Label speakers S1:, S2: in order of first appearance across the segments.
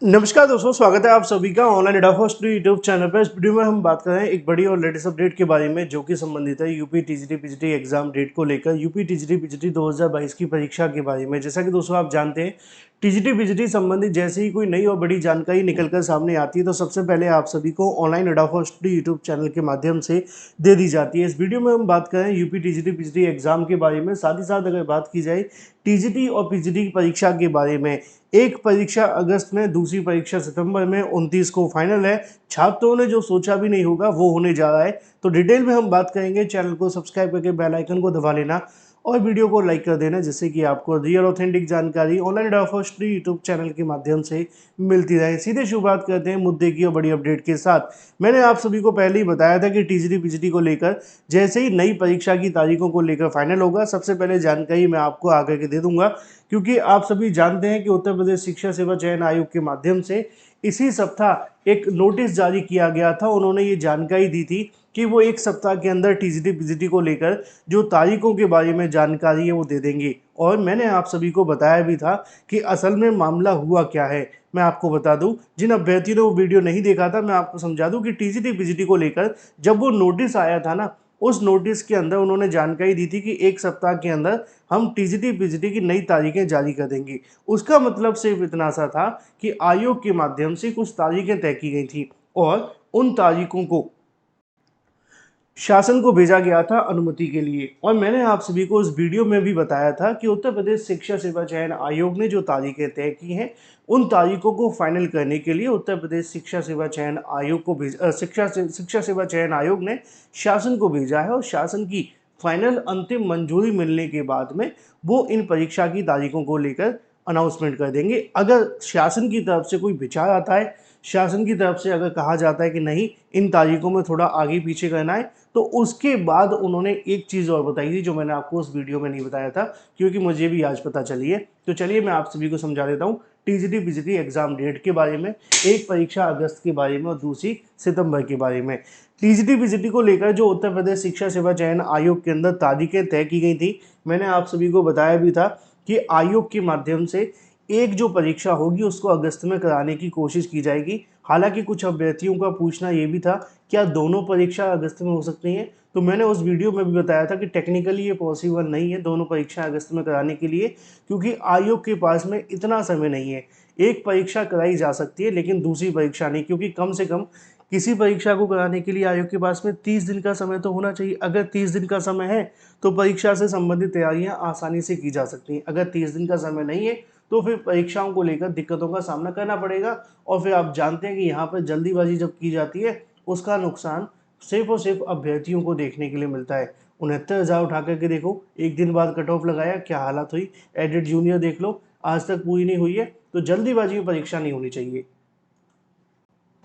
S1: नमस्कार दोस्तों, स्वागत है आप सभी का ऑनलाइन एडा फर्स्ट यूट्यूब चैनल पर। इस वीडियो में हम बात कर रहे हैं एक बड़ी और लेटेस्ट अपडेट के बारे में जो कि संबंधित है UP TGT PGT exam date को लेकर। यूपी टीजीटी पीजीटी 2022 की परीक्षा के बारे में। जैसा कि दोस्तों आप जानते हैं, टीजीटी पीजीटी संबंधित जैसे ही कोई नई और बड़ी जानकारी निकलकर सामने आती है तो सबसे पहले आप सभी को ऑनलाइन एडा फर्स्ट यूट्यूब चैनल के माध्यम से दे दी जाती है। इस वीडियो में हम बात करें यूपी टीजीटी पीजीटी एग्जाम के बारे में। साथ ही साथ अगर बात की जाए टीजीटी और पीजीटी की परीक्षा के बारे में, एक परीक्षा अगस्त में, दूसरी परीक्षा सितंबर में, 29 को फाइनल है। छात्रों ने जो सोचा भी नहीं होगा वो होने जा रहा है। तो डिटेल में हम बात करेंगे। चैनल को सब्सक्राइब करके बेल आइकन को दबा लेना और वीडियो को लाइक कर देना, जिससे कि आपको रियल ऑथेंटिक जानकारी ऑनलाइन फर्स्ट यूट्यूब चैनल के माध्यम से मिलती रहे। सीधे शुरुआत करते हैं मुद्दे की और बड़ी अपडेट के साथ। मैंने आप सभी को पहले ही बताया था कि टीजीटी पीजीटी को लेकर जैसे ही नई परीक्षा की तारीखों को लेकर फाइनल होगा, सबसे पहले जानकारी मैं आपको आगे के दे दूंगा। क्योंकि आप सभी जानते हैं कि उत्तर प्रदेश शिक्षा सेवा चयन आयोग के माध्यम से इसी सप्ताह एक नोटिस जारी किया गया था। उन्होंने ये जानकारी दी थी कि वो एक सप्ताह के अंदर टीजीटी पीजीटी को लेकर जो तारीखों के बारे में जानकारी है वो दे देंगे। और मैंने आप सभी को बताया भी था कि असल में मामला हुआ क्या है। मैं आपको बता दूं, जिन अभ्यर्थियों ने वो वीडियो नहीं देखा था, मैं आपको समझा दूं कि टीजीटी पीजीटी को लेकर जब वो नोटिस आया था ना, उस नोटिस के अंदर उन्होंने जानकारी दी थी कि एक सप्ताह के अंदर हम टीजीटी पीजीटी की नई तारीखें जारी कर देंगे। उसका मतलब सिर्फ इतना सा था कि आयोग के माध्यम से कुछ तारीखें तय की गई थी और उन तारीखों को शासन को भेजा गया था अनुमति के लिए। और मैंने आप सभी को इस वीडियो में भी बताया था कि उत्तर प्रदेश शिक्षा सेवा चयन आयोग ने जो तारीखें तय की हैं, उन तारीखों को फाइनल करने के लिए उत्तर प्रदेश शिक्षा सेवा चयन आयोग को शिक्षा सेवा चयन आयोग ने शासन को भेजा है। और शासन की फाइनल अंतिम मंजूरी मिलने के बाद में वो इन परीक्षा की तारीखों को लेकर अनाउंसमेंट कर देंगे। अगर शासन की तरफ से कोई विचार आता है, शासन की तरफ से अगर कहा जाता है कि नहीं, इन तारीखों में थोड़ा आगे पीछे करना है, तो उसके बाद उन्होंने एक चीज़ और बताई थी जो मैंने आपको उस वीडियो में नहीं बताया था, क्योंकि मुझे भी आज पता चली है। तो चलिए मैं आप सभी को समझा देता हूँ टीजीटी पीजीटी एग्जाम डेट के बारे में। एक परीक्षा अगस्त के बारे में और दूसरी सितंबर के बारे में। टीजीटी पीजीटी को लेकर जो उत्तर प्रदेश शिक्षा सेवा चयन आयोग के अंदर तारीखें तय की गई थी, मैंने आप सभी को बताया भी था कि आयोग के माध्यम से एक जो परीक्षा होगी उसको अगस्त में कराने की कोशिश की जाएगी। हालांकि कुछ अभ्यर्थियों का पूछना ये भी था, क्या दोनों परीक्षा अगस्त में हो सकती हैं? तो मैंने उस वीडियो में भी बताया था कि टेक्निकली ये पॉसिबल नहीं है दोनों परीक्षा अगस्त में कराने के लिए, क्योंकि आयोग के पास में इतना समय नहीं है। एक परीक्षा कराई जा सकती है लेकिन दूसरी परीक्षा नहीं, क्योंकि कम से कम किसी परीक्षा को कराने के लिए आयोग के पास में 30 दिन का समय तो होना चाहिए। अगर 30 दिन का समय है तो परीक्षा से संबंधित तैयारियां आसानी से की जा सकती हैं। अगर 30 दिन का समय नहीं है तो फिर परीक्षाओं को लेकर दिक्कतों का सामना करना पड़ेगा। और फिर आप जानते हैं कि यहाँ पर जल्दीबाजी जब की जाती है, उसका नुकसान सिर्फ और सिर्फ अभ्यर्थियों को देखने के लिए मिलता है। 69,000 उठा करके देखो, एक दिन बाद कट ऑफ लगाया, क्या हालत हुई। एडेड जूनियर देख लो, आज तक पूरी नहीं हुई है। तो जल्दीबाजी में परीक्षा नहीं होनी चाहिए।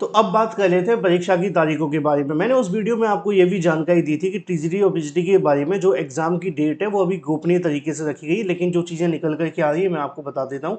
S1: तो अब बात कर लेते हैं परीक्षा की तारीखों के बारे में। मैंने उस वीडियो में आपको ये भी जानकारी दी थी कि टीजीटी और पीजीटी के बारे में जो एग्जाम की डेट है वो अभी गोपनीय तरीके से रखी गई, लेकिन जो चीज़ें निकल कर के आ रही है मैं आपको बता देता हूँ।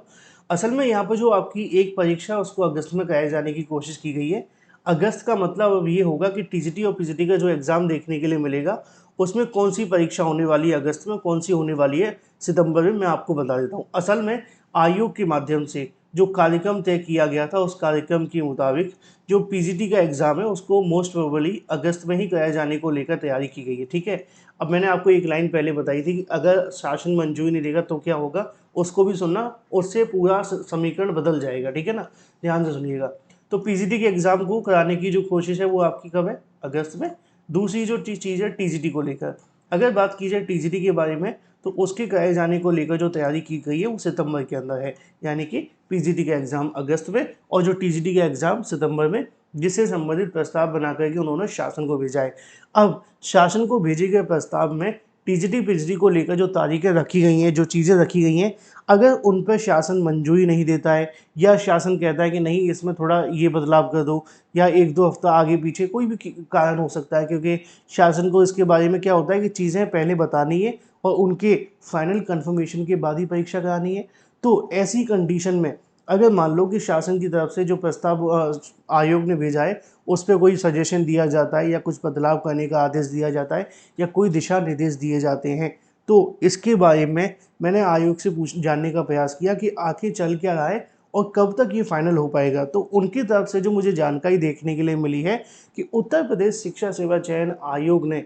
S1: असल में यहाँ पर जो आपकी एक परीक्षा उसको अगस्त में कराए जाने की कोशिश की गई है। अगस्त का मतलब अब ये होगा कि टीजीटी और पीजीटी का जो एग्जाम देखने के लिए मिलेगा, उसमें कौन सी परीक्षा होने वाली है अगस्त में, कौन सी होने वाली है सितंबर में, मैं आपको बता देता हूँ। असल में आयोग के माध्यम से जो कार्यक्रम तय किया गया था, उस कार्यक्रम के मुताबिक जो पीजीटी का एग्ज़ाम है उसको मोस्ट प्रोबेबली अगस्त में ही कराए जाने को लेकर तैयारी की गई है। ठीक है। अब मैंने आपको एक लाइन पहले बताई थी कि अगर शासन मंजूरी नहीं देगा तो क्या होगा, उसको भी सुनना, उससे पूरा समीकरण बदल जाएगा। ठीक है ना, ध्यान से सुनिएगा। तो पीजीटी के एग्ज़ाम को कराने की जो कोशिश है वो आपकी कब है, अगस्त में। दूसरी जो चीज़ है टीजीटी को लेकर, अगर बात की जाए टीजीटी के बारे में, तो उसके कराए जाने को लेकर जो तैयारी की गई है वो सितंबर के अंदर है। यानी कि पीजीटी का एग्ज़ाम अगस्त में और जो टीजीटी का एग्ज़ाम सितंबर में, जिससे संबंधित प्रस्ताव बना करके उन्होंने शासन को भेजा है। अब शासन को भेजे गए प्रस्ताव में टीजीटी पीजीटी को लेकर जो तारीखें रखी गई हैं, जो चीज़ें रखी गई हैं, अगर उन पर शासन मंजूरी नहीं देता है या शासन कहता है कि नहीं इसमें थोड़ा ये बदलाव कर दो, या एक दो हफ्ता आगे पीछे, कोई भी कारण हो सकता है, क्योंकि शासन को इसके बारे में क्या होता है कि चीज़ें पहले बतानी है और उनके फाइनल कंफर्मेशन के बाद ही परीक्षा करानी है। तो ऐसी कंडीशन में अगर मान लो कि शासन की तरफ से जो प्रस्ताव आयोग ने भेजा है उस पर कोई सजेशन दिया जाता है या कुछ बदलाव करने का आदेश दिया जाता है या कोई दिशा निर्देश दिए जाते हैं, तो इसके बारे में मैंने आयोग से जानने का प्रयास किया कि आखिर चल क्या रहा है और कब तक ये फाइनल हो पाएगा। तो उनकी तरफ से जो मुझे जानकारी देखने के लिए मिली है कि उत्तर प्रदेश शिक्षा सेवा चयन आयोग ने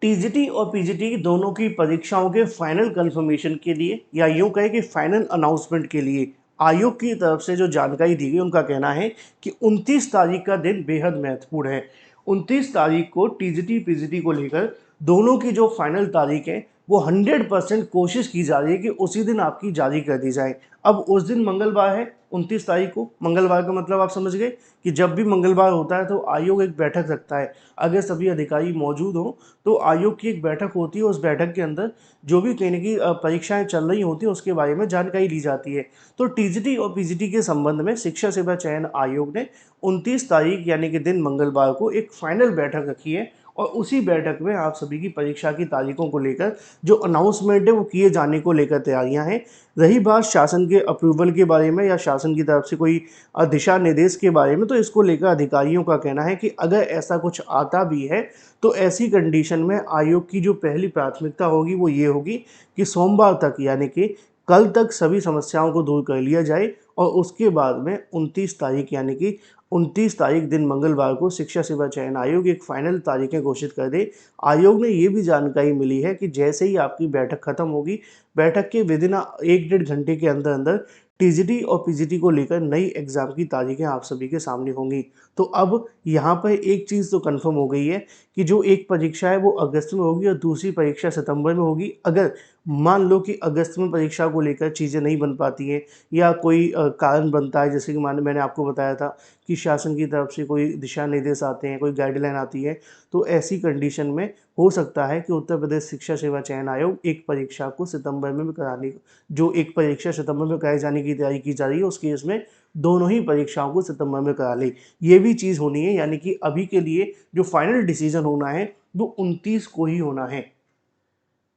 S1: टीजीटी और पीजीटी दोनों की परीक्षाओं के फाइनल कंफर्मेशन के लिए, या यूं कहे कि फाइनल अनाउंसमेंट के लिए, आयोग की तरफ से जो जानकारी दी गई, उनका कहना है कि 29 तारीख का दिन बेहद महत्वपूर्ण है। 29 तारीख को टीजीटी पीजीटी को लेकर दोनों की जो फाइनल तारीख है वो 100% कोशिश की जा रही है कि उसी दिन आपकी जारी कर दी जाए। अब उस दिन मंगलवार है, 29 तारीख को। मंगलवार का मतलब आप समझ गए कि जब भी मंगलवार होता है तो आयोग एक बैठक रखता है। अगर सभी अधिकारी मौजूद हों तो आयोग की एक बैठक होती है। उस बैठक के अंदर जो भी कहीं ना कहीं परीक्षाएं चल रही होती हैं उसके बारे में जानकारी ली जाती है। तो टीजीटी और पीजीटी के संबंध में शिक्षा सेवा चयन आयोग ने 29 तारीख यानी कि दिन मंगलवार को एक फाइनल बैठक रखी है, और उसी बैठक में आप सभी की परीक्षा की तारीखों को लेकर जो अनाउंसमेंट है वो किए जाने को लेकर तैयारियां हैं। रही बात शासन के अप्रूवल के बारे में या शासन की तरफ से कोई दिशा निर्देश के बारे में, तो इसको लेकर अधिकारियों का कहना है कि अगर ऐसा कुछ आता भी है तो ऐसी कंडीशन में आयोग की जो पहली प्राथमिकता होगी वो ये होगी कि सोमवार तक यानी कि कल तक सभी समस्याओं को दूर कर लिया जाए, और उसके बाद में 29 तारीख यानी कि 29 तारीख दिन मंगलवार को शिक्षा सेवा चयन आयोग एक फाइनल तारीखें घोषित कर दे। आयोग ने ये भी जानकारी मिली है कि जैसे ही आपकी बैठक खत्म होगी, बैठक के विदिन 1 डेढ़ घंटे के अंदर अंदर टीजीटी और पीजीटी को लेकर नई एग्जाम की तारीखें आप सभी के सामने होंगी। तो अब यहाँ पर एक चीज़ तो कंफर्म हो गई है कि जो एक परीक्षा है वो अगस्त में होगी और दूसरी परीक्षा सितंबर में होगी। अगर मान लो कि अगस्त में परीक्षा को लेकर चीज़ें नहीं बन पाती हैं या कोई कारण बनता है, जैसे कि मैंने आपको बताया था कि शासन की तरफ से कोई दिशा निर्देश आते हैं, कोई गाइडलाइन आती है, तो ऐसी कंडीशन में हो सकता है कि उत्तर प्रदेश शिक्षा सेवा चयन आयोग एक परीक्षा को सितंबर में कराने, जो एक परीक्षा सितंबर में कराए जाने की तैयारी की जा रही है उस केस में दोनों ही परीक्षाओं को सितंबर में करा ले। ये भी चीज़ होनी है, यानी कि अभी के लिए जो फाइनल डिसीजन होना है वो 29 को ही होना है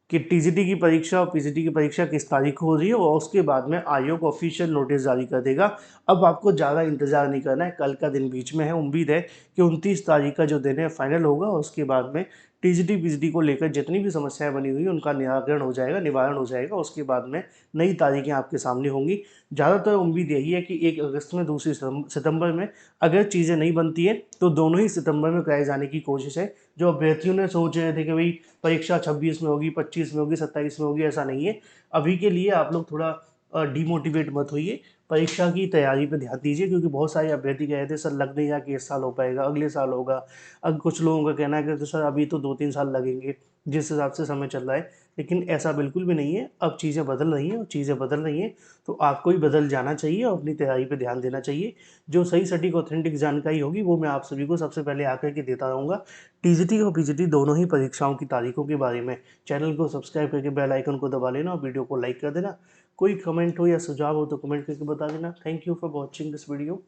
S1: कि टीजीटी की परीक्षा और पीजीटी की परीक्षा किस तारीख को हो रही है, और उसके बाद में आयोग ऑफिशियल नोटिस जारी कर देगा। अब आपको ज़्यादा इंतजार नहीं करना है, कल का दिन बीच में है। उम्मीद है कि 29 तारीख का जो दिन है फाइनल होगा, और उसके बाद में टीजीटी पीजीटी को लेकर जितनी भी समस्याएं बनी हुई उनका निराकरण हो जाएगा, निवारण हो जाएगा। उसके बाद में नई तारीखें आपके सामने होंगी। ज़्यादातर उम्मीद यही है कि 1 अगस्त में, दूसरी सितंबर में, अगर चीज़ें नहीं बनती हैं तो दोनों ही सितंबर में कराए जाने की कोशिश है। जो अभ्यर्थियों ने सोच रहे थे कि भाई परीक्षा 26 में होगी, 25 में होगी, 27 में होगी, ऐसा नहीं है। अभी के लिए आप लोग थोड़ा डिमोटिवेट मत होइए, परीक्षा की तैयारी पे ध्यान दीजिए, क्योंकि बहुत सारे अभ्यर्थी कह रहे थे सर लग नहीं रहा कि इस साल हो पाएगा, अगले साल होगा। अब कुछ लोगों का कहना है कि तो सर अभी तो 2-3 साल लगेंगे जिस हिसाब से समय चल रहा है, लेकिन ऐसा बिल्कुल भी नहीं है। अब चीज़ें बदल रही हैं, और चीज़ें बदल रही हैं तो आपको ही बदल जाना चाहिए और अपनी तैयारी पे ध्यान देना चाहिए। जो सही सटीक ऑथेंटिक जानकारी होगी वो मैं आप सभी को सबसे पहले आकर के देता रहूँगा। टीजीटी और पीजीटी दोनों ही परीक्षाओं की तारीखों के बारे में चैनल को सब्सक्राइब करके बेल आइकन को दबा लेना और वीडियो को लाइक कर देना। कोई कमेंट हो या सुझाव हो तो कमेंट करके बता देना। Thank you for watching this video.